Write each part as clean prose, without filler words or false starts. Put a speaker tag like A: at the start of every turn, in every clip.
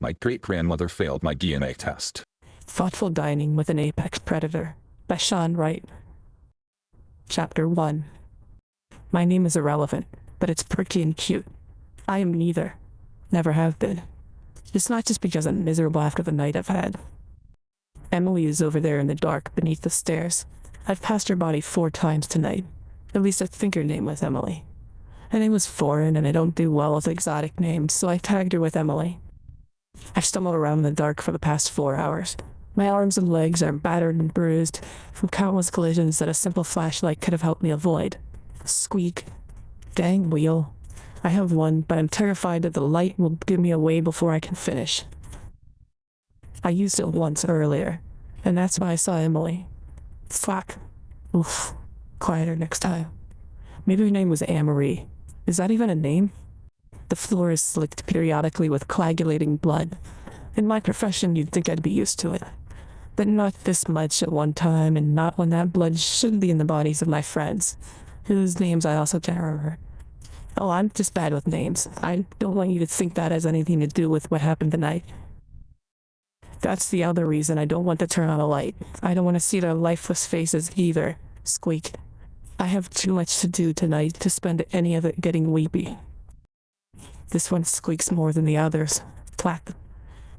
A: My great-grandmother failed my DNA test.
B: Thoughtful Dining with an Apex Predator by Wright. Chapter 1. My name is irrelevant, but it's pretty and cute. I am neither. Never have been. It's not just because I'm miserable after the night I've had. Emily is over there in the dark beneath the stairs. I've passed her body 4 times tonight. At least I think her name was Emily. Her name was foreign and I don't do well with exotic names, so I tagged her with Emily. I've stumbled around in the dark for the past 4 hours. My arms and legs are battered and bruised from countless collisions that a simple flashlight could have helped me avoid. Squeak. Dang wheel. I have one, but I'm terrified that the light will give me away before I can finish. I used it once earlier, and that's when I saw Emily. Fuck. Oof. Quieter next time. Maybe her name was Anne-Marie. Is that even a name? The floor is slicked periodically with coagulating blood. In my profession, you'd think I'd be used to it. But not this much at one time, and not when that blood should be in the bodies of my friends, whose names I also can't remember. Oh, I'm just bad with names. I don't want you to think that has anything to do with what happened tonight. That's the other reason I don't want to turn on a light. I don't want to see their lifeless faces either. Squeak. I have too much to do tonight to spend any of it getting weepy. This one squeaks more than the others. Clack.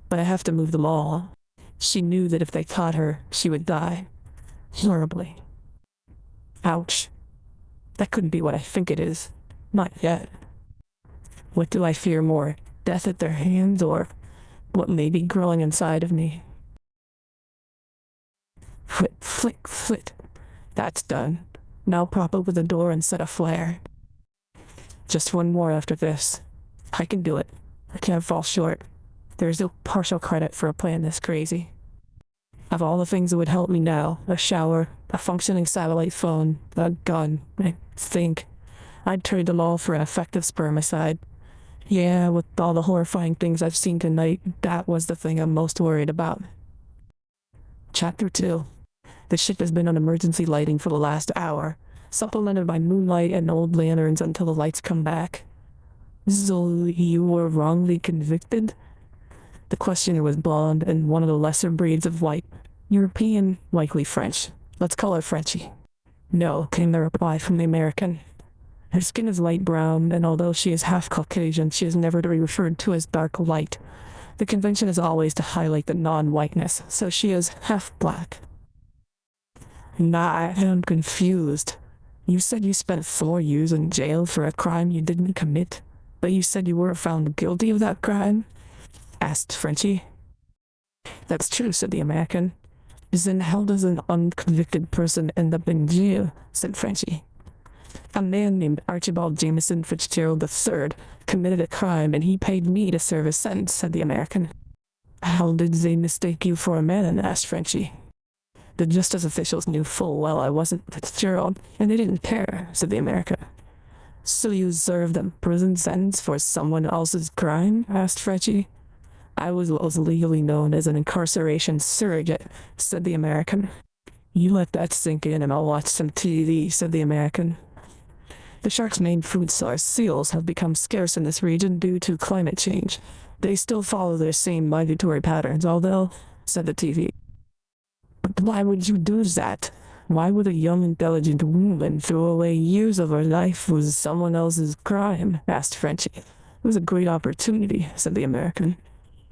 B: But I have to move them all. She knew that if they caught her, she would die. Horribly. Ouch. That couldn't be what I think it is. Not yet. What do I fear more? Death at their hands, or what may be growing inside of me? Flit, flick, flit. That's done. Now prop open the door and set a flare. Just one more after this. I can do it. I can't fall short. There's no partial credit for a plan this crazy. Of all the things that would help me now, a shower, a functioning satellite phone, a gun, I think I'd trade them all for an effective spermicide. Yeah, with all the horrifying things I've seen tonight, that was the thing I'm most worried about. Chapter 2. The ship has been on emergency lighting for the last hour, supplemented by moonlight and old lanterns until the lights come back. So you were wrongly convicted? The questioner was blonde and one of the lesser breeds of white. European, likely French. Let's call her Frenchie. No, came the reply from the American. Her skin is light brown, and although she is half Caucasian, she is never to be referred to as dark light. The convention is always to highlight the non-whiteness, so she is half black. Nah, I am confused. You said you spent 4 years in jail for a crime you didn't commit, but you said you weren't found guilty of that crime? Asked Frenchie. That's true, said the American. Then how does an unconvicted person end up in jail? Said Frenchie. A man named Archibald Jameson Fitzgerald III committed a crime and he paid me to serve his sentence, said the American. How did they mistake you for a man? Asked Frenchie. The justice officials knew full well I wasn't Fitzgerald, and they didn't care, said the American. So you served a prison sentence for someone else's crime? Asked Frenchie. I was legally known as an incarceration surrogate, said the American. You let that sink in and I'll watch some TV, said the American. The shark's main food source, seals, have become scarce in this region due to climate change. They still follow their same migratory patterns, although, said the TV. But why would you do that? Why would a young, intelligent woman throw away years of her life with someone else's crime? Asked Frenchie. It was a great opportunity, said the American.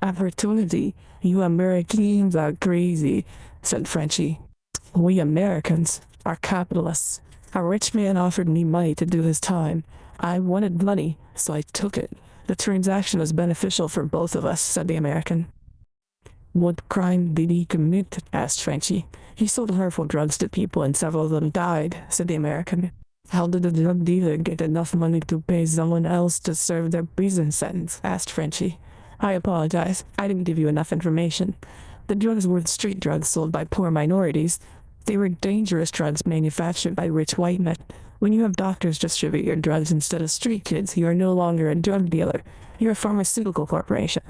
B: Opportunity? You Americans are crazy, said Frenchie. We Americans are capitalists. A rich man offered me money to do his time. I wanted money, so I took it. The transaction was beneficial for both of us, said the American. What crime did he commit? Asked Frenchie. He sold harmful drugs to people and several of them died, said the American. How did the drug dealer get enough money to pay someone else to serve their prison sentence? Asked Frenchie. I apologize. I didn't give you enough information. The drugs were street drugs sold by poor minorities. They were dangerous drugs manufactured by rich white men. When you have doctors distribute your drugs instead of street kids, you are no longer a drug dealer. You're a pharmaceutical corporation.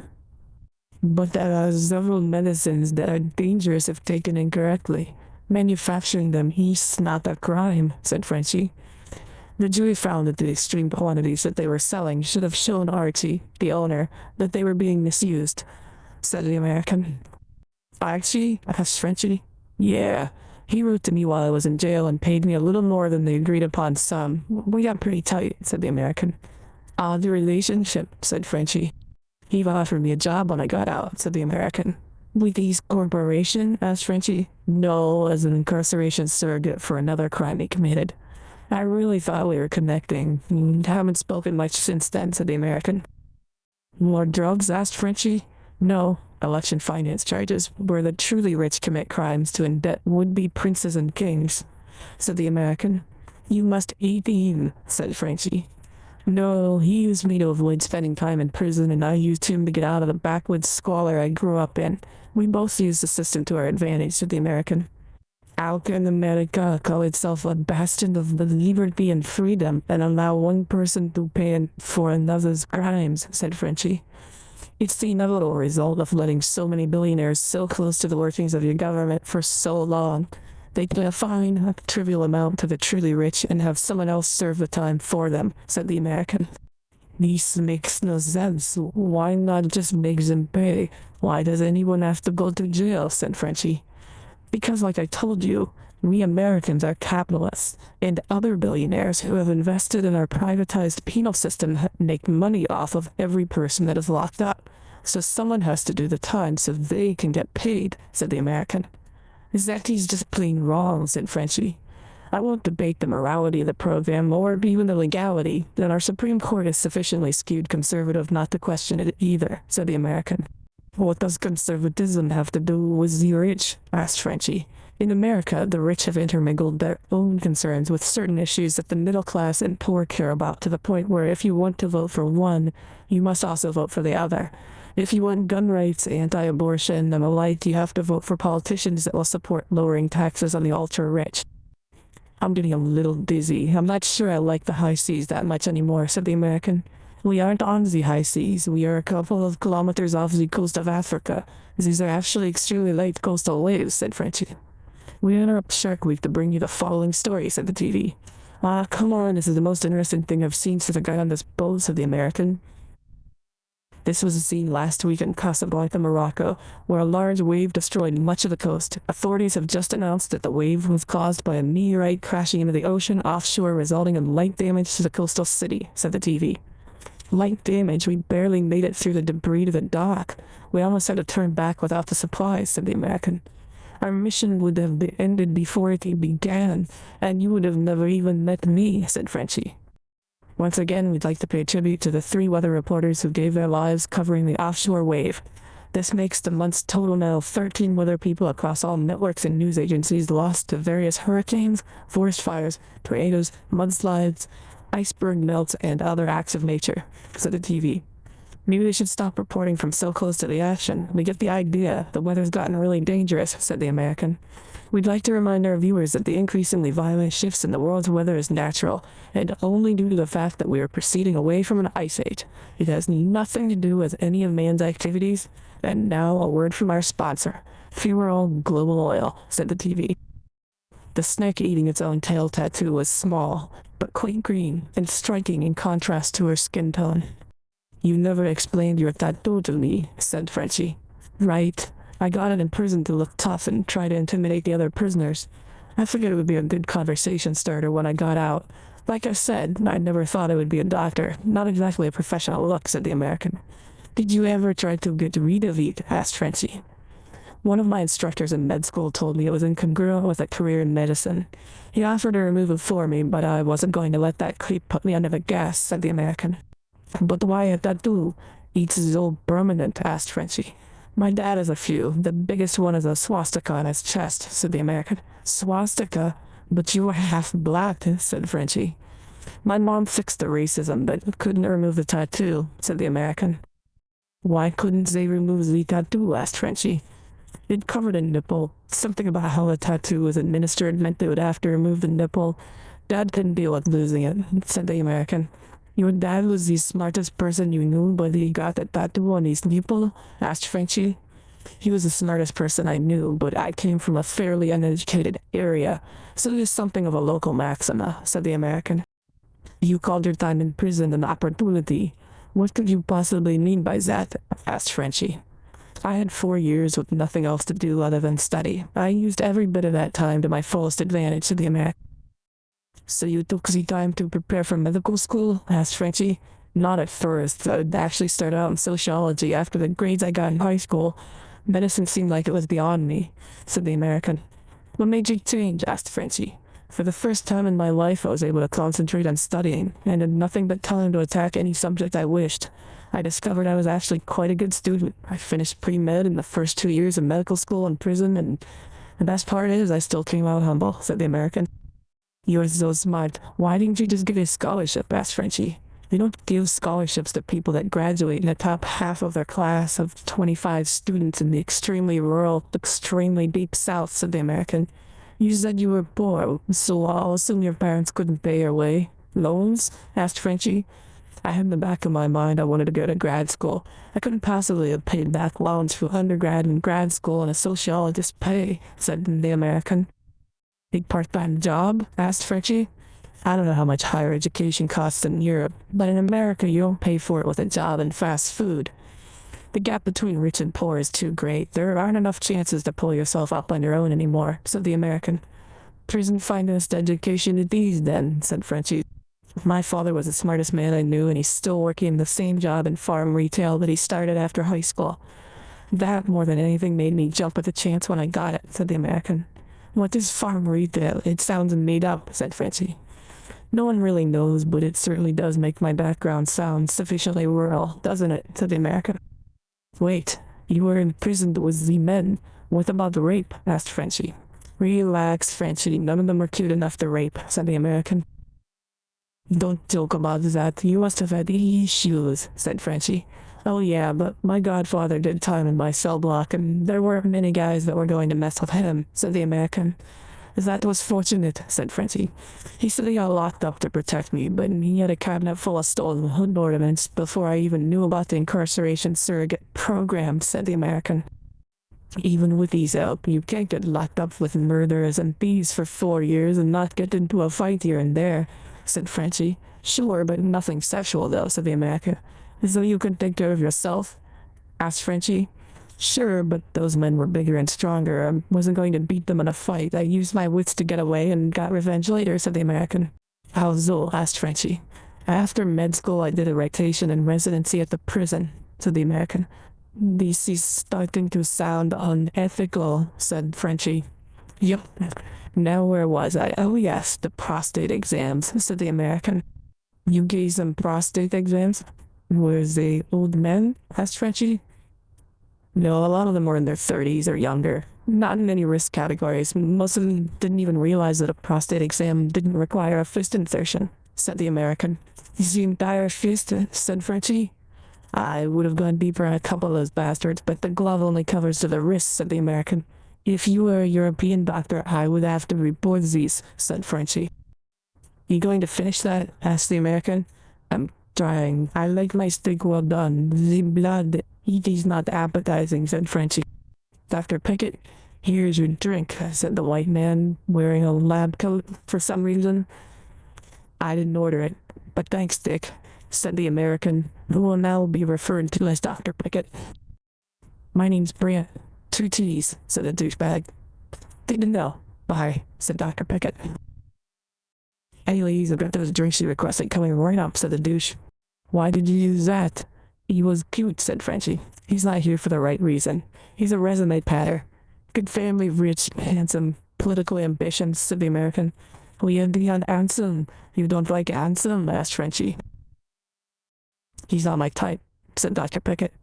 B: But there are several medicines that are dangerous if taken incorrectly. Manufacturing them is not a crime, said Frenchie. The jury found that the extreme quantities that they were selling should have shown Archie, the owner, that they were being misused. said the American. Actually, asked Frenchie. Yeah, he wrote to me while I was in jail and paid me a little more than the agreed upon sum. We got pretty tight, said the American. Odd relationship, said Frenchie. He offered me a job when I got out, said the American. With East Corporation? Asked Frenchie. No, as an incarceration surrogate for another crime he committed. I really thought we were connecting. Haven't spoken much since then, said the American. More drugs? Asked Frenchie. No, election finance charges, where the truly rich commit crimes to indebt would-be princes and kings, said the American. You must eat him, said Frenchie. No, he used me to avoid spending time in prison, and I used him to get out of the backwoods squalor I grew up in. We both used the system to our advantage, said the American. How can America call itself a bastion of liberty and freedom and allow one person to pay for another's crimes, said Frenchie. It's the inevitable result of letting so many billionaires so close to the workings of your government for so long. They pay a fine, a trivial amount to the truly rich and have someone else serve the time for them, said the American. This makes no sense. Why not just make them pay? Why does anyone have to go to jail, said Frenchie. Because like I told you, we Americans are capitalists, and other billionaires who have invested in our privatized penal system make money off of every person that is locked up. So someone has to do the time so they can get paid, said the American. That is just plain wrong, said Frenchie. I won't debate the morality of the program or even the legality, and our Supreme Court is sufficiently skewed conservative not to question it either, said the American. What does conservatism have to do with the rich? Asked Frenchie. In America, the rich have intermingled their own concerns with certain issues that the middle class and poor care about, to the point where if you want to vote for one, you must also vote for the other. If you want gun rights, anti-abortion, and the like, you have to vote for politicians that will support lowering taxes on the ultra-rich. I'm getting a little dizzy. I'm not sure I like the high seas that much anymore, said the American. We aren't on the high seas. We are a couple of kilometers off the coast of Africa. These are actually extremely light coastal waves, said Frenchie. We interrupt Shark Week to bring you the following story, said the TV. Ah, come on, this is the most interesting thing I've seen since I got on this boat, said the American. This was seen last week in Casablanca, Morocco, where a large wave destroyed much of the coast. Authorities have just announced that the wave was caused by a meteorite crashing into the ocean offshore, resulting in light damage to the coastal city, said the TV. Light damage? We barely made it through the debris to the dock. We almost had to turn back without the supplies, said the American. Our mission would have ended before it began, and you would have never even met me, said Frenchie. Once again, we'd like to pay tribute to the 3 weather reporters who gave their lives covering the offshore wave. This makes the month's total now 13 weather people across all networks and news agencies lost to various hurricanes, forest fires, tornadoes, mudslides, iceberg melts, and other acts of nature, said the TV. Maybe they should stop reporting from so close to the action. We get the idea. The weather's gotten really dangerous, said the American. We'd like to remind our viewers that the increasingly violent shifts in the world's weather is natural, and only due to the fact that we are proceeding away from an ice age. It has nothing to do with any of man's activities. And now a word from our sponsor, Funeral Global Oil, said the TV. The snake eating its own tail tattoo was small, but quite green and striking in contrast to her skin tone. You never explained your tattoo to me, said Frenchie. Right. I got it in prison to look tough and try to intimidate the other prisoners. I figured it would be a good conversation starter when I got out. Like I said, I never thought I would be a doctor. Not exactly a professional look, said the American. Did you ever try to get rid of it? Asked Frenchie. One of my instructors in med school told me it was incongruent with a career in medicine. He offered to remove it for me, but I wasn't going to let that creep put me under the gas, said the American. But why a tattoo? It's so permanent, asked Frenchie. My dad has a few. The biggest one is a swastika on his chest, said the American. Swastika? But you were half black, said Frenchie. My mom fixed the racism, but couldn't remove the tattoo, said the American. Why couldn't they remove the tattoo? Asked Frenchie. It covered a nipple. Something about how the tattoo was administered meant they would have to remove the nipple. Dad couldn't deal with losing it, said the American. Your dad was the smartest person you knew, but he got the tattoo on his nipple? Asked Frenchie. He was the smartest person I knew, but I came from a fairly uneducated area, so it is something of a local maxima, said the American. You called your time in prison an opportunity. What could you possibly mean by that? Asked Frenchie. I had 4 years with nothing else to do other than study. I used every bit of that time to my fullest advantage to the American. So you took the time to prepare for medical school? Asked Frenchie. Not at first. I'd actually started out in sociology after the grades I got in high school. Medicine seemed like it was beyond me, said the American. What made you change? Asked Frenchie. For the first time in my life, I was able to concentrate on studying, and had nothing but time to attack any subject I wished. I discovered I was actually quite a good student. I finished pre-med in the first 2 years of medical school in prison, and the best part is I still came out humble, said the American. You're so smart. Why didn't you just get a scholarship? Asked Frenchie. They don't give scholarships to people that graduate in the top half of their class of 25 students in the extremely rural, extremely deep South, said the American. You said you were poor, so I'll assume your parents couldn't pay your way. Loans? Asked Frenchie. I had in the back of my mind I wanted to go to grad school. I couldn't possibly have paid back loans for undergrad and grad school and a sociologist's pay, said the American. Big part-time job? Asked Frenchie. I don't know how much higher education costs in Europe, but in America you don't pay for it with a job and fast food. The gap between rich and poor is too great. There aren't enough chances to pull yourself up on your own anymore, said the American. Prison finest education it is then, said Frenchie. My father was the smartest man I knew, and he's still working the same job in farm retail that he started after high school. That, more than anything, made me jump at the chance when I got it, said the American. What is farm retail? It sounds made up, said Frenchie. No one really knows, but it certainly does make my background sound sufficiently rural, doesn't it, said the American. Wait, you were imprisoned with the men. What about the rape? Asked Frenchie. Relax, Frenchie. None of them were cute enough to rape, said the American. Don't joke about that. You must have had issues, said Frenchie. Oh yeah, but my godfather did time in my cell block, and there weren't many guys that were going to mess with him, said the American. That was fortunate, said Frenchie. He said he got locked up to protect me, but he had a cabinet full of stolen hood ornaments before I even knew about the incarceration surrogate program, said the American. Even with these help, you can't get locked up with murderers and thieves for 4 years and not get into a fight here and there, said Frenchie. Sure, but nothing sexual though, said the American. So you could take care of yourself? Asked Frenchie. Sure, but those men were bigger and stronger. I wasn't going to beat them in a fight. I used my wits to get away and got revenge later, said the American. How so? Asked Frenchie. After med school, I did a rotation and residency at the prison, said the American. This is starting to sound unethical, said Frenchie. Yep. Now where was I? Oh yes, the prostate exams, said the American. You gave them prostate exams? Were they old men? Asked Frenchie. No, a lot of them were in their 30s or younger. Not in any risk categories. Most of them didn't even realize that a prostate exam didn't require a fist insertion, said the American. The entire fist, said Frenchie. I would have gone deeper on a couple of those bastards, but the glove only covers to the wrist, said the American. If you were a European doctor, I would have to report these, said Frenchie. You going to finish that? Asked the American. I'm trying. I like my steak well done. The blood, it is not appetizing, said Frenchie. Dr. Pickett, here's your drink, said the white man, wearing a lab coat for some reason. I didn't order it, but thanks, Dick, said the American, who will now be referred to as Dr. Pickett. My name's Brant. 2 T's, said the douchebag. Didn't know. Bye, said Dr. Pickett. Anyways, I've got those drinks you requested coming right up, said the douche. Why did you use that? He was cute, said Frenchie. He's not here for the right reason. He's a resume patter. Good family, rich, handsome, political ambitions, said the American. We have the handsome. You don't like handsome? Asked Frenchie. He's not my type, said Dr. Pickett.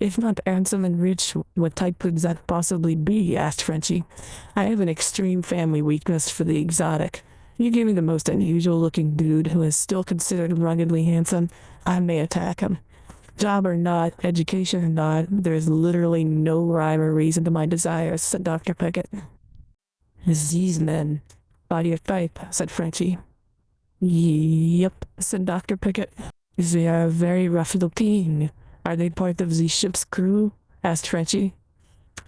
B: If not handsome and rich, what type could that possibly be? Asked Frenchie. I have an extreme family weakness for the exotic. You give me the most unusual-looking dude who is still considered ruggedly handsome, I may attack him. Job or not, education or not, there's literally no rhyme or reason to my desires, said Dr. Pickett. These men. Body of type, said Frenchie. Yep, said Dr. Pickett. They are very rough-looking. Are they part of the ship's crew? Asked Frenchie.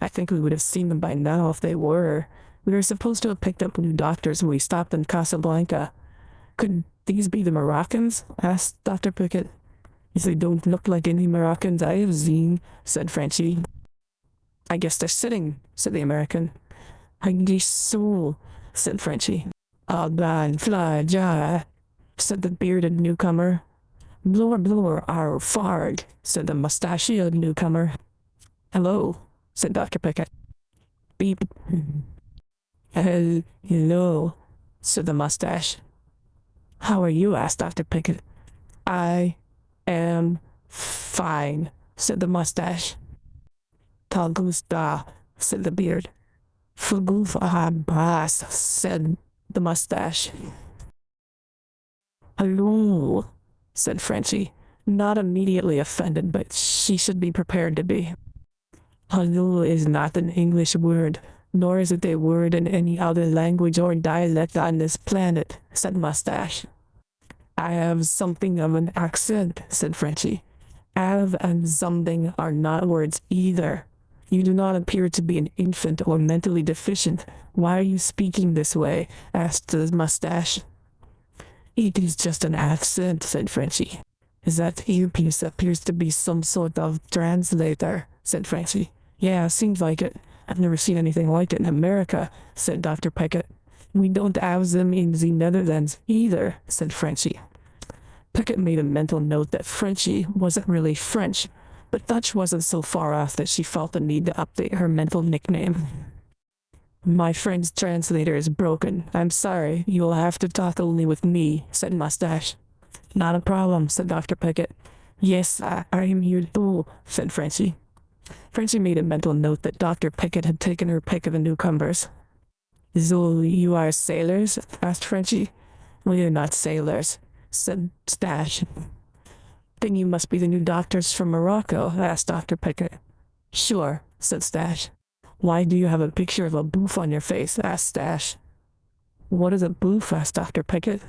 B: I think we would have seen them by now if they were. We were supposed to have picked up new doctors when we stopped in Casablanca. Could these be the Moroccans? Asked Dr. Pickett. They don't look like any Moroccans I have seen, said Frenchie. I guess they're sitting, said the American. I guess so, said Frenchie. I'll die fly ja, said the bearded newcomer. Blower blower our farg, said the mustachioed newcomer. Hello, said Dr. Pickett. Beep. Hello, said the mustache. How are you? Asked Dr. Pickett. I am fine, said the mustache. Tagusta, said the beard. Fugufahambas, said the mustache. Hello, said Frenchie, not immediately offended, but she should be prepared to be. Hello is not an English word, nor is it a word in any other language or dialect on this planet, said Mustache. I have something of an accent, said Frenchie. Have and something are not words either. You do not appear to be an infant or mentally deficient. Why are you speaking this way? Asked the mustache. It is just an accent, said Frenchie. That earpiece appears to be some sort of translator, said Frenchie. Yeah, seems like it. I've never seen anything like it in America, said Dr. Pickett. We don't have them in the Netherlands either, said Frenchie. Pickett made a mental note that Frenchie wasn't really French, but Dutch wasn't so far off that she felt the need to update her mental nickname. My friend's translator is broken. I'm sorry, you'll have to talk only with me, said Mustache. Not a problem, said Dr. Pickett. Yes, I'm here too, said Frenchie. Frenchie made a mental note that Dr. Pickett had taken her pick of the newcomers. So you are sailors? Asked Frenchie. We are not sailors, said Stash. Then you must be the new doctors from Morocco, asked Dr. Pickett. Sure, said Stash. Why do you have a picture of a boof on your face? Asked Stash. What is a boof? Asked Dr. Pickett.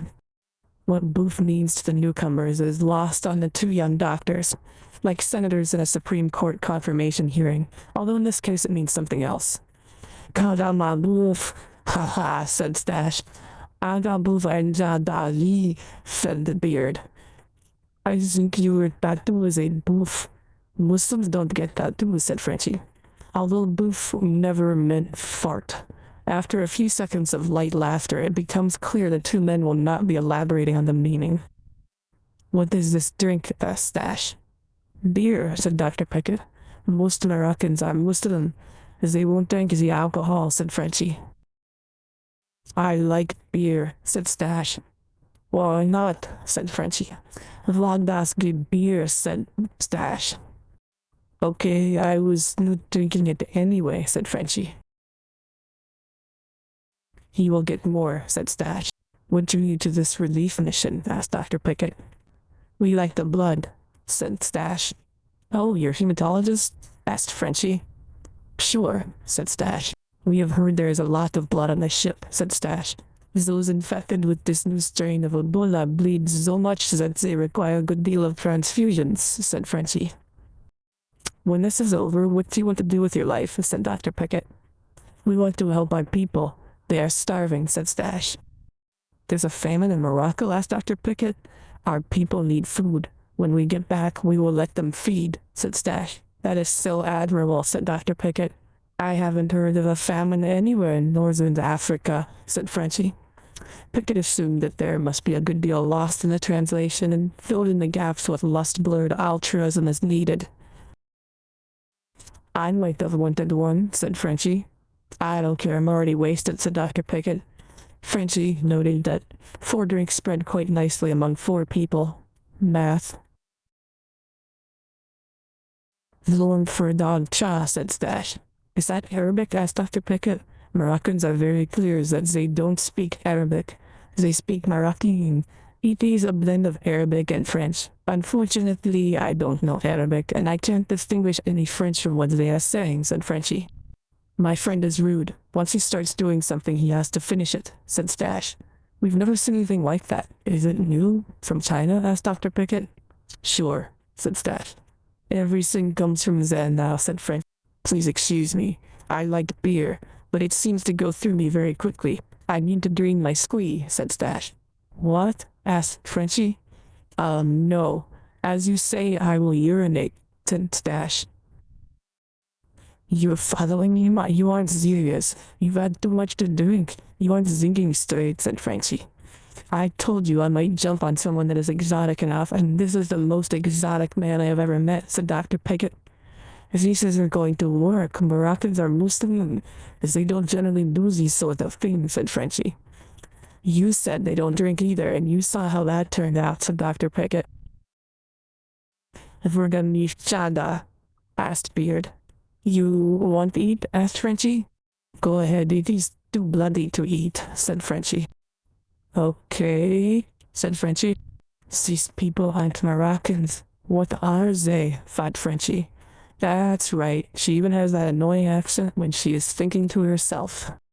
B: What boof means to the newcomers is lost on the two young doctors, like senators in a Supreme Court confirmation hearing, although in this case it means something else. Call down my boof, ha ha, said Stash. I got boof and Dali, said the beard. I think your tattoo is a boof. Muslims don't get tattoos, said Frenchie. Although boof never meant fart. After a few seconds of light laughter, it becomes clear the two men will not be elaborating on the meaning. What is this drink? Asked Stash. Beer, said Dr. Pickett. Most Moroccans are Muslim, as they won't drink the alcohol, said Frenchie. I like beer, said Stash. Why not? Said Frenchie. Vladas good beer, said Stash. Okay, I was not drinking it anyway, said Frenchie. He will get more, said Stash. What drew you to this relief mission? Asked Dr. Pickett. We like the blood, said Stash. Oh, you're a hematologist? Asked Frenchie. Sure, said Stash. We have heard there is a lot of blood on the ship, said Stash. Those infected with this new strain of Ebola bleed so much that they require a good deal of transfusions, said Frenchie. When this is over, what do you want to do with your life? Said Dr. Pickett. We want to help our people. They are starving, said Stash. There's a famine in Morocco? Asked Dr. Pickett. Our people need food. When we get back, we will let them feed, said Stash. That is so admirable, said Dr. Pickett. I haven't heard of a famine anywhere in northern Africa, said Frenchie. Pickett assumed that there must be a good deal lost in the translation and filled in the gaps with lust-blurred altruism as needed. I might have wanted one, said Frenchie. I don't care, I'm already wasted, said Dr. Pickett. Frenchie noted that 4 drinks spread quite nicely among 4 people. Math. Lord for a dog cha, said Stash. Is that Arabic? Asked Dr. Pickett. Moroccans are very clear that they don't speak Arabic. They speak Moroccan. It is a blend of Arabic and French. Unfortunately, I don't know Arabic, and I can't distinguish any French from what they are saying, said Frenchie. My friend is rude. Once he starts doing something, he has to finish it, said Stash. We've never seen anything like that. Is it new? From China? Asked Dr. Pickett. Sure, said Stash. Everything comes from there now, said French. Please excuse me. I like beer, but it seems to go through me very quickly. I need to drain my squee, said Stash. What? Asked Frenchie. No. As you say, I will urinate, said Stash. You're following me, ma? You aren't serious. You've had too much to drink. You aren't thinking straight, said Frenchie. I told you I might jump on someone that is exotic enough, and this is the most exotic man I have ever met, said Dr. Pickett. These are going to work. Moroccans are Muslim, as they don't generally do these sort of things, said Frenchie. You said they don't drink either, and you saw how that turned out, said Dr. Pickett. If we're gonna eat chada, asked Beard. You want to eat? Asked Frenchie. Go ahead, it is too bloody to eat, said Frenchie. Okay, said Frenchie. These people aren't Moroccans. What are they? Thought Frenchie. That's right, she even has that annoying accent when she is thinking to herself.